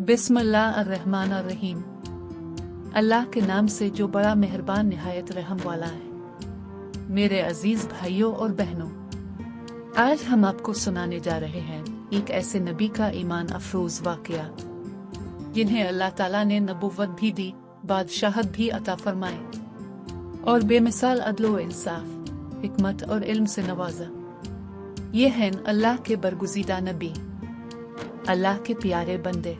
बिस्मिल्लाहिर्रहमानिर्रहीम। अल्लाह के नाम से जो बड़ा मेहरबान निहायत रहम वाला है। मेरे अजीज भाइयों और बहनों, आज हम आपको सुनाने जा रहे हैं एक ऐसे नबी का ईमान अफरोज वाकया जिन्हें अल्लाह ताला ने नबुव्वत भी दी, बादशाहत भी अता फरमाए और बेमिसाल अदलो इंसाफ, हिकमत और इल्म से नवाजा। ये हैं अल्लाह के बरगुज़ीदा नबी, अल्लाह के प्यारे बंदे,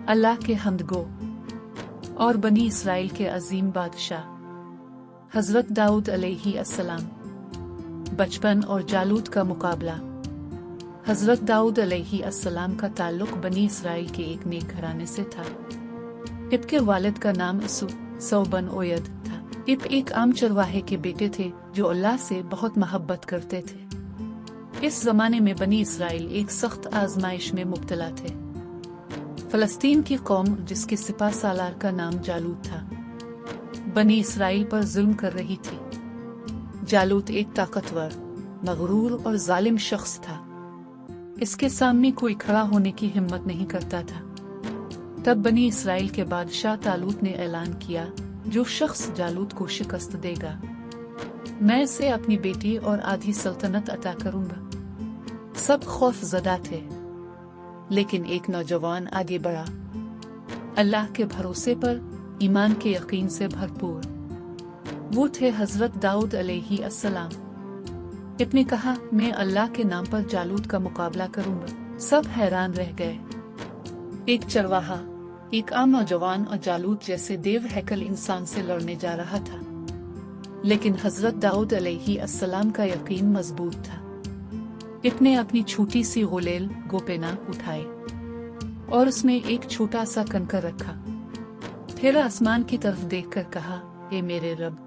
अल्लाह के हमदगो और बनी इसराइल के अजीम बादशाह हजरत दाऊद अलैहि अस्सलाम। बचपन और जालूत का मुकाबला। हजरत दाऊद अलैहि अस्सलाम का ताल्लुक बनी इसराइल के एक नेक घराने से था। इनके वालिद का नाम इसू बन ओयद था। इब एक आम चरवाहे के बेटे थे जो अल्लाह से बहुत मोहब्बत करते थे। इस जमाने में बनी इसराइल एक सख्त आजमाइश में मुब्तला थे। फलस्तीन की कौम, जिसके सिपा सालार का नाम जालूत था, बनी इसराइल पर जुल्म कर रही थी। जालूत एक ताकतवर, मगरूर और जालिम शख्स था। इसके सामने कोई खड़ा होने की हिम्मत नहीं करता था। तब बनी इसराइल के बादशाह तालूत ने ऐलान किया, जो शख्स जालूत को शिकस्त देगा, मैं इसे अपनी बेटी और आधी सल्तनत अता करूंगा। सब खौफ ज़दा थे, लेकिन एक नौजवान आगे बढ़ा, अल्लाह के भरोसे पर, ईमान के यकीन से भरपूर। वो थे हजरत दाऊद अलैहि अस्सलाम। इब्ने कहा, मैं अल्लाह के नाम पर जालूत का मुकाबला करूंगा। सब हैरान रह गए। एक चरवाहा, एक आम नौजवान और जालूत जैसे देव हैकल इंसान से लड़ने जा रहा था। लेकिन हजरत दाऊद अलैहि अस्सलाम का यकीन मजबूत था। इब्ने अपनी छोटी सी गुलेल गोपेना उठाए और उसमें एक छोटा सा कंकर रखा। फिर आसमान की तरफ देखकर कहा, ए मेरे रब,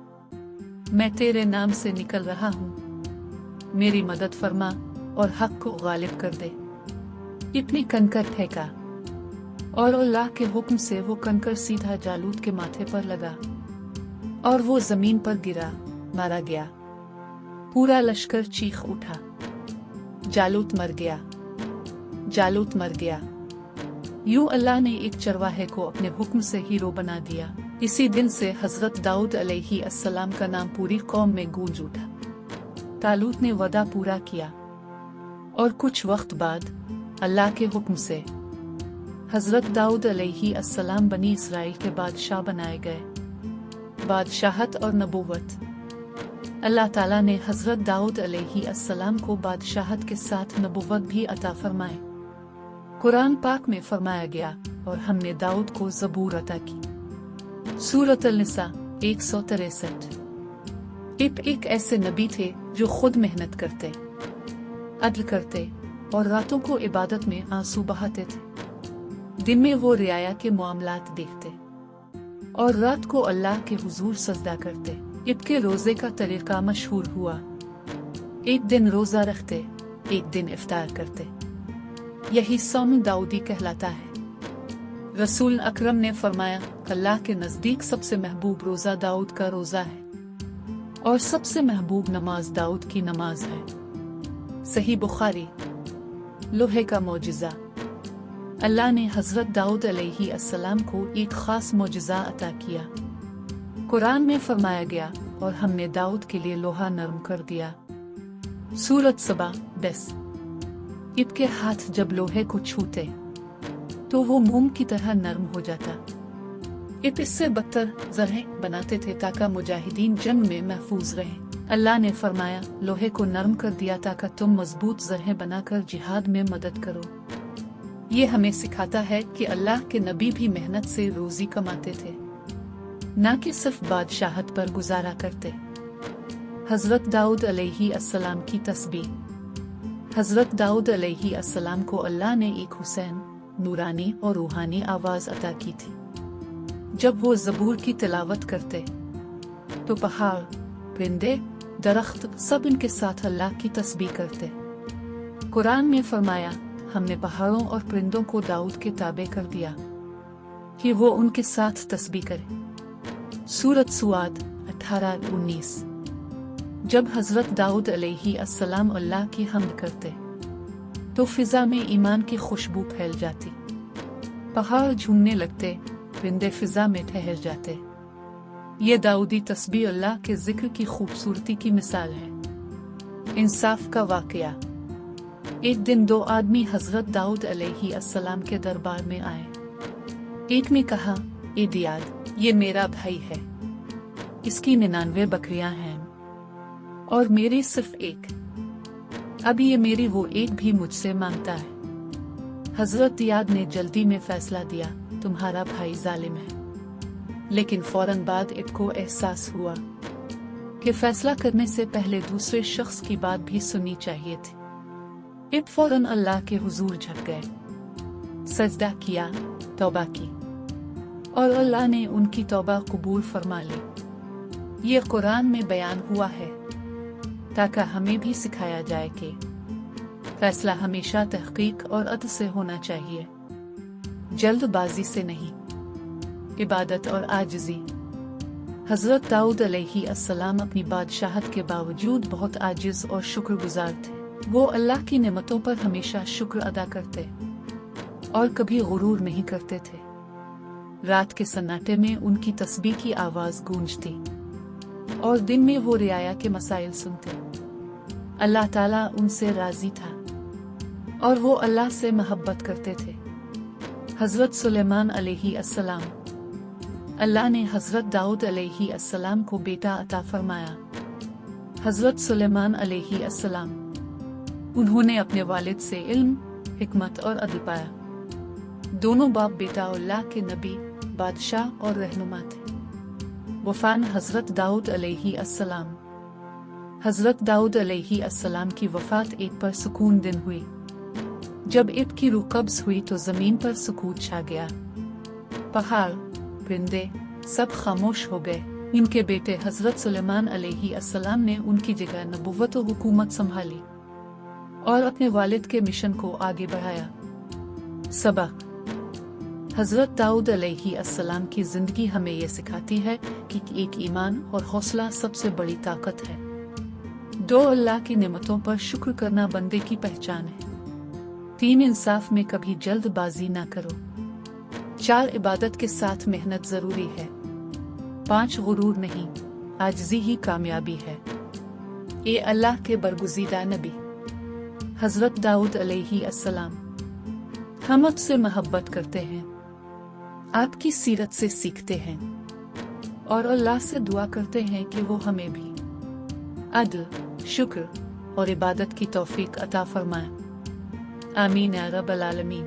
मैं तेरे नाम से निकल रहा हूँ, मेरी मदद फरमा और हक को गालिब कर दे। इब्ने कंकर फेंका और अल्लाह के हुक्म से वो कंकर सीधा जालूत के माथे पर लगा और वो जमीन पर गिरा, मारा गया। पूरा लश्कर चीख उठा, जालूत मर गया, जालूत मर गया। यूं अल्लाह ने एक चरवाहे को अपने हुक्म से हीरो बना दिया। इसी दिन से हजरत दाऊद अलैहि अस्सलाम का नाम पूरी कौम में गूंज उठा। तालूत ने वदा पूरा किया और कुछ वक्त बाद अल्लाह के हुक्म से हजरत दाऊद अलैहि अस्सलाम बनी इसराइल के बादशाह बनाए गए। बादशाहत और नबूवत। अल्लाह ताला ने हजरत दाऊद अलैहि अस्सलाम को बादशाहत के साथ नबूवत भी अता फरमाए। कुरान पाक में फरमाया गया, और हमने दाऊद को ज़बूर अता की। सूरत अल-निसा 163। इब एक ऐसे नबी थे जो खुद मेहनत करते, अदल करते और रातों को इबादत में आंसू बहाते थे। दिन में वो रियाया के मामलात देखते और रात को अल्लाह के हुजूर सजदा करते। इब के रोजे का तरीका मशहूर हुआ। एक दिन रोजा रखते, एक दिन इफ्तार करते। यही सौम दाऊदी कहलाता है। रसूल अकरम ने फरमाया, अल्लाह के नजदीक सबसे महबूब रोजा दाऊद का रोजा है और सबसे महबूब नमाज दाऊद की नमाज है। सही बुखारी। लोहे का मौजिज़ा। अल्लाह ने हजरत दाऊद अलैहि अस्सलाम को एक खास मौजिज़ा अता किया। कुरान में फरमाया गया, और हमने दाऊद के लिए लोहा नरम कर दिया। सूरत सबा 10। इब के हाथ जब लोहे को छूते तो वो मोम की तरह नरम हो जाता। इब इससे बदतर जरहें बनाते थे ताकि मुजाहिदीन जंग में महफूज रहे। अल्लाह ने फरमाया, लोहे को नरम कर दिया ताकि तुम मजबूत जरहें बनाकर जिहाद में मदद करो। ये हमें सिखाता है कि अल्लाह के नबी भी मेहनत से रोजी कमाते थे, ना कि सिर्फ बादशाहत पर गुजारा करते। हजरत दाऊद अलैहि अस्सलाम की तस्बीह। हजरत दाऊद अलैहि अस्सलाम को अल्लाह ने एक हुसैन, नूरानी और रूहानी आवाज अता की थी। जब वो ज़बूर की तिलावत करते तो पहाड़, परिंदे, दरख्त सब इनके साथ अल्लाह की तस्बीह करते। कुरान में फरमाया, हमने पहाड़ों और परिंदों को दाऊद के ताबे कर दिया कि वो उनके साथ तस्बीह करे। सूरत सुआद 18-19। जब हजरत दाऊद अलैहि अस्सलाम अल्लाह की हम्द करते तो फिजा में ईमान की खुशबू फैल जाती। पहाड़ झूमने लगते, परिंदे फिजा में ठहर जाते। ये दाऊदी तस्बीह अल्लाह के जिक्र की खूबसूरती की मिसाल है। इंसाफ का वाकया। एक दिन दो आदमी हजरत दाऊद अलैहिस्सलाम के दरबार में आए। एक ने कहा, ए दियाद, ये मेरा भाई है, इसकी 99 बकरियां हैं और मेरी सिर्फ एक। अब ये मेरी वो एक भी मुझसे मांगता है। हजरत दियाद ने जल्दी में फैसला दिया, तुम्हारा भाई जालिम है। लेकिन फौरन बाद इनको एहसास हुआ कि फैसला करने से पहले दूसरे शख्स की बात भी सुननी चाहिए थी। इब फौरन अल्लाह के हुजूर झुक गए, सजदा किया, तौबा की और अल्लाह ने उनकी तौबा कबूल फरमा ली। ये कुरान में बयान हुआ है ताकि हमें भी सिखाया जाए कि फैसला हमेशा तहकीक और अदल से होना चाहिए, जल्दबाजी से नहीं। इबादत और आजिज़ी। हजरत दाऊद अलैहिस्सलाम अपनी बादशाहत के बावजूद बहुत आजिज़ और शुक्रगुजार थे। वो अल्लाह की नेमतों पर हमेशा शुक्र अदा करते और कभी गुरूर नहीं करते थे। रात के सन्नाटे में उनकी तस्बीह की आवाज़ गूंजती और दिन में वो रियाया के मसाइल सुनते। अल्लाह ताला उनसे राजी था और वो अल्लाह से मोहब्बत करते थे। हजरत सुलेमान अलैहिस्सलाम। अल्लाह ने हजरत दाऊद अलैहिस्सलाम को बेटा अता फरमाया। हजरत सुलेमान अलैहिस्सलाम, उन्होंने अपने वालिद से इल्म, हिकमत और अदल पाया। दोनों बाप बेटा अल्लाह के नबी, बादशाह और रहनुमा थे। वफान हजरत दाऊद अलैहिस्सलाम। हजरत दाऊद अलैहिस्सलाम की वफात एक पर सुकून दिन हुई। जब ईद की रूह कब्ज हुई तो जमीन पर सुकूत छा गया। पहाड़, परिंदे सब खामोश हो गए। इनके बेटे हजरत सुलेमान अलैहिस्सलाम ने उनकी जगह नबुव्वत और हुकूमत संभाली और अपने वालिद के मिशन को आगे बढ़ाया। सबक। हजरत दाऊद अलैहिस्सलाम की जिंदगी हमें यह सिखाती है कि एक ईमान और हौसला सबसे बड़ी ताकत है। दो, अल्लाह की नेमतों पर शुक्र करना बंदे की पहचान है। 3, इंसाफ में कभी जल्दबाजी ना करो। 4, इबादत के साथ मेहनत जरूरी है। 5, गुरूर नहीं, आजिज़ी ही कामयाबी है। ये अल्लाह के बरगुज़ीदा नबी हजरत दाऊद अलैहिस्सलाम। हम आपसे मोहब्बत करते हैं, आपकी सीरत से सीखते हैं और अल्लाह से दुआ करते हैं कि वो हमें भी अदल, शुक्र और इबादत की तौफीक अता फरमाए। आमीन या रब्बल आलमीन।